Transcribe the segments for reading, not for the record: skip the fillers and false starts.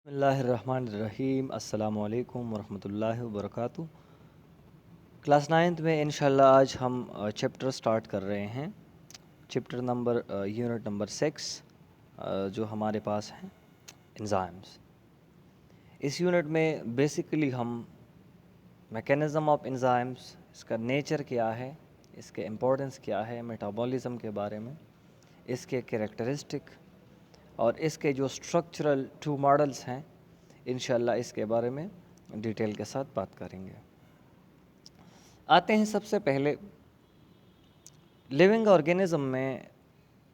बिस्मिल्लाहिर्रहमानिर्रहीम अस्सलामु अलैकुम वरहमतुल्लाहि वबरकातुहू। क्लास 9th में इंशाल्लाह आज हम चैप्टर स्टार्ट कर रहे हैं। चैप्टर नंबर यूनिट नंबर 6 जो हमारे पास है एंजाइम्स। इस यूनिट में बेसिकली हम मैकेनिज़्म ऑफ एंजाइम्स, इसका नेचर क्या है, इसके इम्पोर्टेंस क्या है, मेटाबॉलिज्म के बारे में, इसके कैरेक्टरिस्टिक और इसके जो स्ट्रक्चरल 2 मॉडल्स हैं, इंशाल्लाह इसके बारे में डिटेल के साथ बात करेंगे। आते हैं सबसे पहले लिविंग ऑर्गेनिज्म में।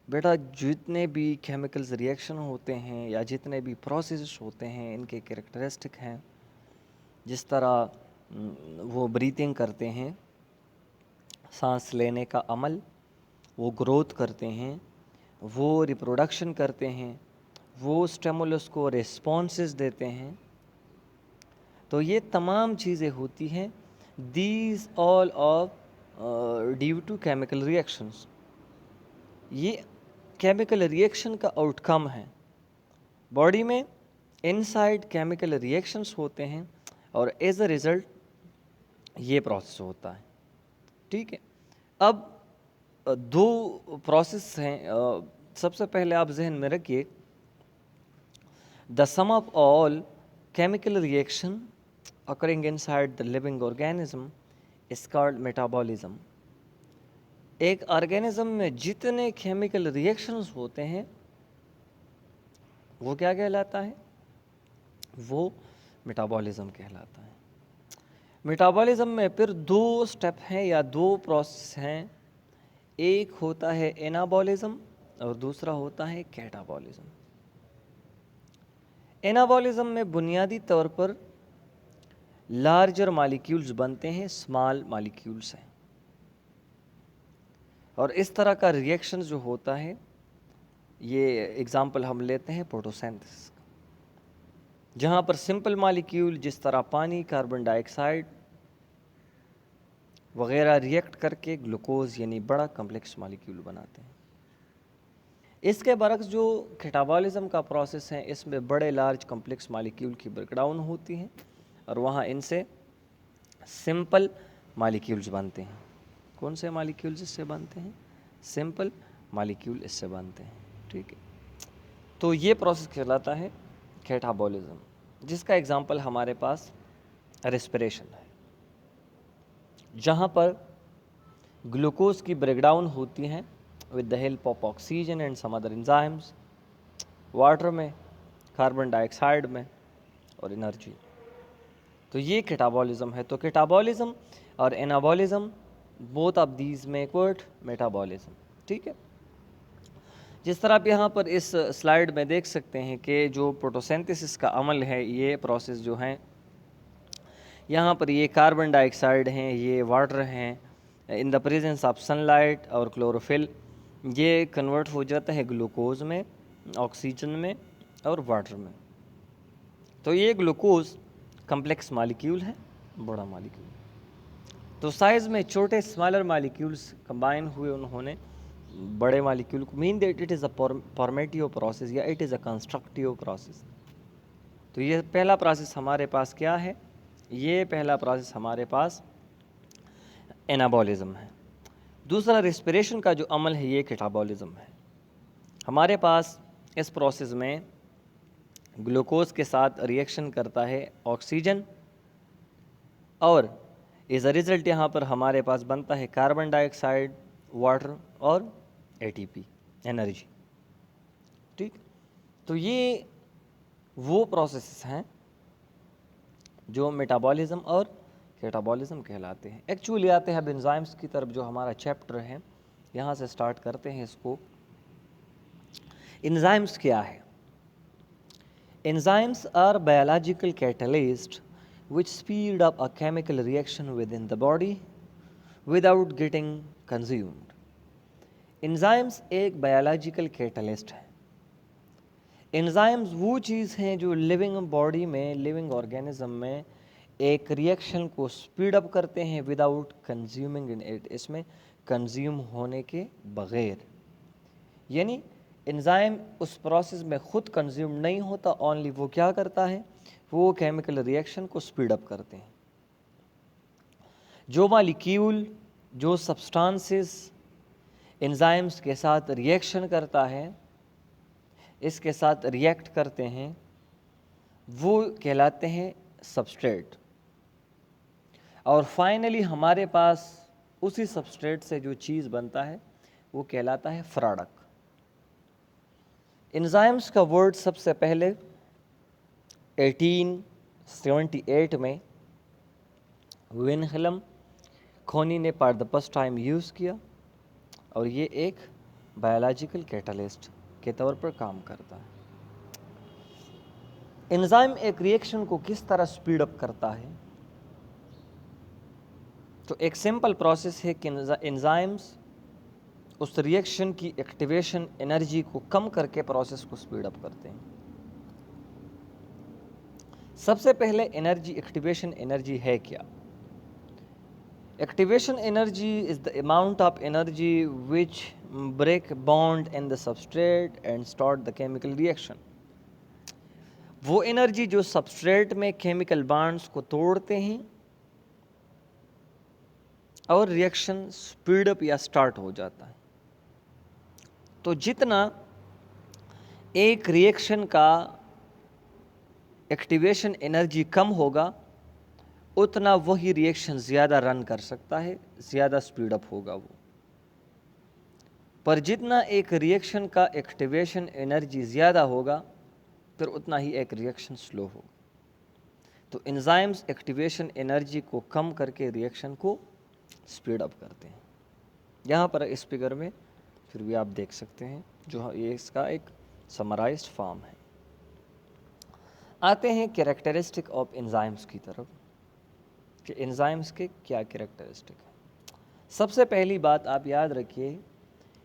बेटा जितने भी केमिकल्स रिएक्शन होते हैं या जितने भी प्रोसेस होते हैं, इनके कैरेक्टरिस्टिक हैं। जिस तरह वो ब्रीथिंग करते हैं, सांस लेने का अमल, वो ग्रोथ करते हैं, वो रिप्रोडक्शन करते हैं, वो स्टिमुलस को रिस्पॉन्सेस देते हैं। तो ये तमाम चीज़ें होती हैं these all of due to chemical reactions. ये केमिकल रिएक्शन का आउटकम है। बॉडी में इनसाइड केमिकल रिएक्शंस होते हैं और एज अ रिज़ल्ट ये प्रोसेस होता है। ठीक है। अब दो प्रोसेस हैं। सबसे पहले आप जहन में रखिए, the sum of all chemical reaction occurring inside the living organism is called metabolism। एक ऑर्गेनिज्म में जितने केमिकल रिएक्शंस होते हैं वो क्या कहलाता है? वो मेटाबॉलिज्म कहलाता है। मेटाबॉलिज्म में फिर 2 स्टेप हैं या 2 प्रोसेस हैं। एक होता है एनाबॉलिज्म और दूसरा होता है कैटाबॉलिज्म। एनाबॉलिज्म में बुनियादी तौर पर लार्जर मॉलिक्यूल्स बनते हैं, स्मॉल मॉलिक्यूल्स हैं। और इस तरह का रिएक्शन जो होता है, ये एग्जांपल हम लेते हैं फोटोसिंथेसिस, जहाँ पर सिंपल मॉलिक्यूल जिस तरह पानी, कार्बन डाइऑक्साइड वगैरह रिएक्ट करके ग्लूकोज यानी बड़ा कम्प्लेक्स मॉलिक्यूल बनाते हैं। इसके बरक्स जो कैटाबॉलिज्म का प्रोसेस है, इसमें बड़े लार्ज कम्प्लेक्स मॉलिक्यूल की ब्रेकडाउन होती है और वहाँ इनसे सिंपल मॉलिक्यूल्स बनते हैं। कौन से मॉलिक्यूल्स इससे बनते हैं? सिंपल मॉलिक्यूल इससे बनते हैं। ठीक है। तो ये प्रोसेस कहलाता है कैटाबॉलिज्म, जिसका एग्जांपल हमारे पास रेस्पिरेशन है, जहाँ पर ग्लूकोज की ब्रेकडाउन होती है with the help of oxygen and some other enzymes, water में, कार्बन डाइऑक्साइड में और एनर्जी। तो ये कैटाबॉलिज्म है। तो कैटाबॉलिज्म और anabolism both of these make what? Metabolism. ठीक है। जिस तरह आप यहाँ पर इस स्लाइड में देख सकते हैं कि जो फोटोसिंथेसिस का अमल है, ये प्रोसेस जो है, यहाँ पर ये कार्बन डाइऑक्साइड हैं, ये वाटर हैं, in the presence of sunlight और क्लोरोफिल ये कन्वर्ट हो जाता है ग्लूकोज में, ऑक्सीजन में और वाटर में। तो ये ग्लूकोज कम्प्लेक्स मॉलिक्यूल है, बड़ा मॉलिक्यूल। तो साइज़ में छोटे स्मॉलर मॉलिक्यूल्स कंबाइन हुए, उन्होंने बड़े मॉलिक्यूल को, mean that it is a formative process या it is a constructive process. तो ये पहला प्रोसेस हमारे पास क्या है? ये पहला प्रोसेस हमारे पास एनाबॉलिज्म है। दूसरा रेस्पिरेशन का जो अमल है, ये कैटाबॉलिज्म है। हमारे पास इस प्रोसेस में ग्लूकोज के साथ रिएक्शन करता है ऑक्सीजन और एज अ रिज़ल्ट यहाँ पर हमारे पास बनता है कार्बन डाइऑक्साइड, वाटर और एटीपी, एनर्जी। ठीक। तो ये वो प्रोसेस हैं जो मेटाबॉलिज्म और कैटाबॉलिज्म कहलाते हैं। एक्चुअली आते हैं अब एंजाइम्स की तरफ, जो हमारा चैप्टर है, यहाँ से स्टार्ट करते हैं इसको। एंजाइम्स क्या है? Enzymes are biological catalyst which speed up a chemical reaction within the body without getting consumed। Enzymes एक बायोलॉजिकल कैटलिस्ट है। एंजाइम्स वो चीज़ हैं जो लिविंग बॉडी में, लिविंग ऑर्गेनिज्म में एक रिएक्शन को स्पीड अप करते हैं विदाउट कंज्यूमिंग इन इट, इसमें कंज्यूम होने के बग़ैर। यानी एंजाइम उस प्रोसेस में खुद कंज्यूम नहीं होता, ओनली वो क्या करता है, वो केमिकल रिएक्शन को स्पीड अप करते हैं। जो मॉलिक्यूल, जो सब्सटेंसेस एंजाइम्स के साथ रिएक्शन करता है, इसके साथ रिएक्ट करते हैं, वो कहलाते हैं सबस्ट्रेट। और फाइनली हमारे पास उसी सबस्ट्रेट से जो चीज़ बनता है वो कहलाता है प्रोडक्ट। एंजाइम्स का वर्ड सबसे पहले 1878 में विल्हेल्म खोनी ने for the first time use किया, और ये एक बायोलॉजिकल कैटलिस्ट के तौर पर काम करता है। एंजाइम एक रिएक्शन को किस तरह स्पीड अप करता है, तो एक सिंपल प्रोसेस है कि एंजाइम्स उस रिएक्शन की एक्टिवेशन एनर्जी को कम करके प्रोसेस को स्पीड अप करते हैं। सबसे पहले एनर्जी, एक्टिवेशन एनर्जी है क्या? Activation energy is the amount of energy which break bond in the substrate and start the chemical reaction. वो एनर्जी जो सबस्ट्रेट में केमिकल बॉन्ड्स को तोड़ते हैं और रिएक्शन स्पीड अप या स्टार्ट हो जाता है। तो जितना एक रिएक्शन का एक्टिवेशन एनर्जी कम होगा, उतना वही रिएक्शन ज़्यादा रन कर सकता है, ज़्यादा स्पीड अप होगा वो। पर जितना एक रिएक्शन का एक्टिवेशन एनर्जी ज़्यादा होगा, फिर उतना ही एक रिएक्शन स्लो होगा। तो एंजाइम्स एक्टिवेशन एनर्जी को कम करके रिएक्शन को स्पीड अप करते हैं। यहाँ पर इस फिगर में फिर भी आप देख सकते हैं, जो ये इसका एक समराइज्ड फॉर्म है। आते हैं कैरेक्टरिस्टिक ऑफ एंजाइम्स की तरफ कि एंजाइम्स के क्या कैरेक्टरिस्टिक है। सबसे पहली बात आप याद रखिए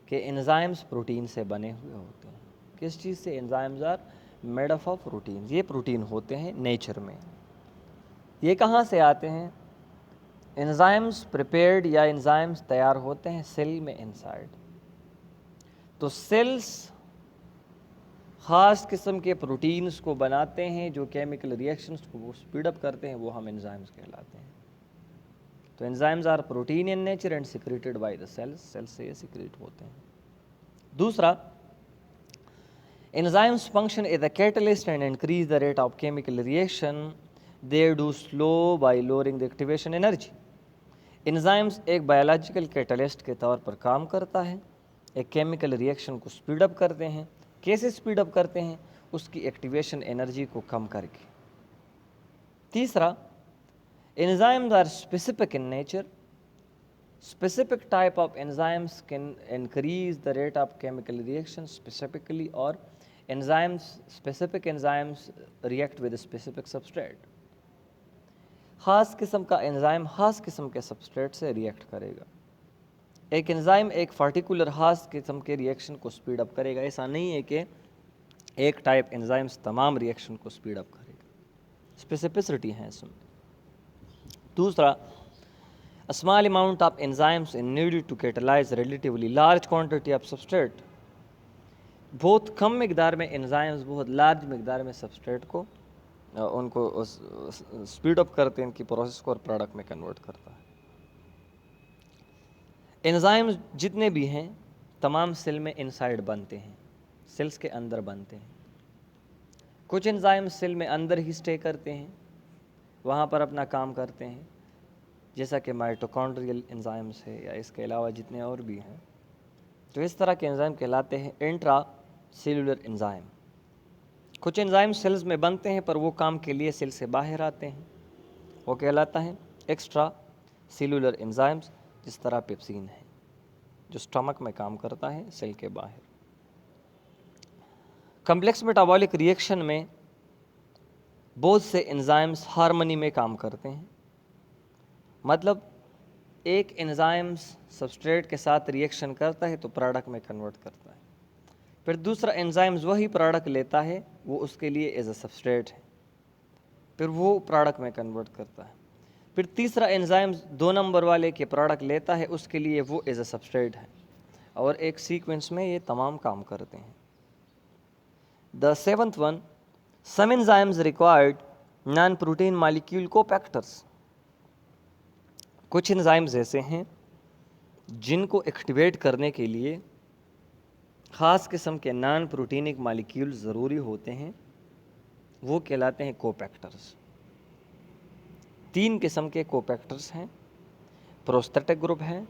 कि एंजाइम्स प्रोटीन से बने हुए होते हैं। किस चीज़ से? Enzymes are made up of protein. ये प्रोटीन होते हैं नेचर में। ये कहाँ से आते हैं? एंजाइम्स प्रिपेयर्ड या एंजाइम्स तैयार होते हैं सेल में इनसाइड। तो सेल्स ख़ास किस्म के प्रोटीन्स को बनाते हैं जो केमिकल रिएक्शंस को वो स्पीड अप करते हैं, वो हम एंजाइम्स कहलाते हैं। तो enzymes are protein in nature and secreted by the cells. Cells से ये सिक्रेट होते हैं। दूसरा, enzymes function as a catalyst and increase the rate of chemical reaction they do slow by lowering the activation energy. Enzymes एक biological catalyst के तौर पर काम करता है, एक केमिकल रिएक्शन को स्पीड अप करते हैं। कैसे स्पीड अप करते हैं? उसकी एक्टिवेशन एनर्जी को कम करके। तीसरा, enzymes are specific in nature. Specific type of enzymes can increase the rate of chemical reaction specifically, और enzymes, specific enzymes react with specific substrate. ख़ास किस्म का एंजाइम ख़ास किस्म के सबस्ट्रेट से रिएक्ट करेगा। एक एंजाइम एक पर्टिकुलर ख़ास किस्म के रिएक्शन को स्पीड अप करेगा। ऐसा नहीं है कि एक टाइप एंजाइम्स तमाम रिएक्शन को स्पीड अप करेगा। स्पेसिफिसिटी है इसमें। दूसरा, a small amount of enzymes is needed to catalyze relatively large quantity of substrate। बहुत कम मिकदार में एंजाइम्स बहुत लार्ज मिकदार में सबस्ट्रेट को उनको स्पीड अप करते हैं, इनकी प्रोसेस को, और प्रोडक्ट में कन्वर्ट करता है। एंजाइम्स जितने भी हैं तमाम सेल में इनसाइड बनते हैं, सेल्स के अंदर बनते हैं। कुछ एंजाइम्स सेल में अंदर ही स्टे करते हैं, वहाँ पर अपना काम करते हैं, जैसा कि माइटोकॉन्ड्रियल एंजाइम्स है या इसके अलावा जितने और भी हैं। तो इस तरह के एंजाइम कहलाते हैं इंट्रा सेलुलर एंजाइम। कुछ एंजाइम सेल्स में बनते हैं पर वो काम के लिए सेल से बाहर आते हैं, वो कहलाता है एक्स्ट्रा सेलुलर एंजाइम्स। जिस तरह पेप्सिन है जो स्टमक में काम करता है सेल के बाहर। कॉम्प्लेक्स मेटाबॉलिक रिएक्शन में बहुत से एंजाइम्स हार्मनी में काम करते हैं। मतलब एक एंजाइम्स सबस्ट्रेट के साथ रिएक्शन करता है तो प्रोडक्ट में कन्वर्ट करता है, फिर दूसरा एंजाइम्स वही प्रोडक्ट लेता है, वो उसके लिए एज अ सबस्ट्रेट है, फिर वो प्रोडक्ट में कन्वर्ट करता है। फिर तीसरा एंजाइम्स 2 नंबर वाले के प्रोडक्ट लेता है, उसके लिए वो एज अ सबस्ट्रेट है, और एक सीक्वेंस में ये तमाम काम करते हैं। The seventh one, some enzymes required non protein molecule cofactors. कुछ एंजाइम्स ऐसे हैं जिनको एक्टिवेट करने के लिए ख़ास किस्म के नॉन प्रोटीनिक मॉलिक्यूल ज़रूरी होते हैं, वो कहलाते हैं कोपैक्टर्स। 3 किस्म के कोपैक्टर्स हैं, प्रोस्थेटिक ग्रुप हैं,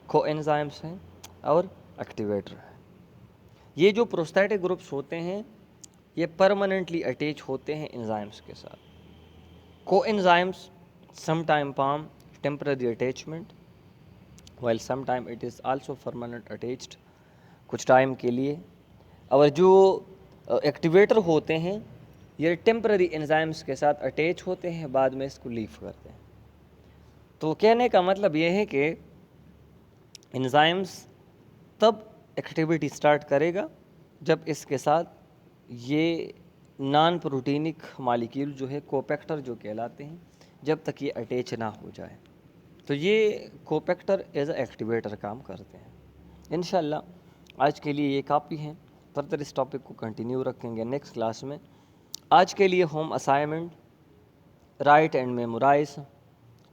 कोएंजाइम्स हैं और एक्टिवेटर हैं। ये जो प्रोस्थेटिक ग्रुप्स होते हैं ये परमानेंटली अटैच होते हैं एंजाइम्स के साथ। Coenzymes sometime form temporary attachment while sometime it is also permanent attached, कुछ टाइम के लिए। और जो एक्टिवेटर होते हैं ये टेम्पररी एंजाइम्स के साथ अटैच होते हैं, बाद में इसको लीव करते हैं। तो कहने का मतलब ये है कि एंजाइम्स तब एक्टिविटी स्टार्ट करेगा जब इसके साथ ये नॉन प्रोटीनिक मॉलिक्यूल जो है कोपैक्टर जो कहलाते हैं, जब तक ये अटैच ना हो जाए। तो ये कोपैक्टर एज अ एक्टिवेटर काम करते हैं। इंशाल्लाह आज के लिए ये काफ़ी है, फर्दर इस टॉपिक को कंटिन्यू रखेंगे नेक्स्ट क्लास में। आज के लिए home assignment, write and memorise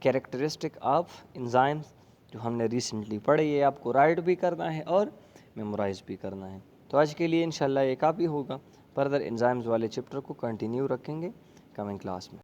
characteristic of enzymes जो हमने रिसेंटली पढ़े, ये आपको राइट भी करना है और मेमोराइज भी करना है। तो आज के लिए इंशाल्लाह ये काफ़ी होगा, फर्दर एंजाइम्स वाले चैप्टर को कंटिन्यू रखेंगे कमिंग क्लास में।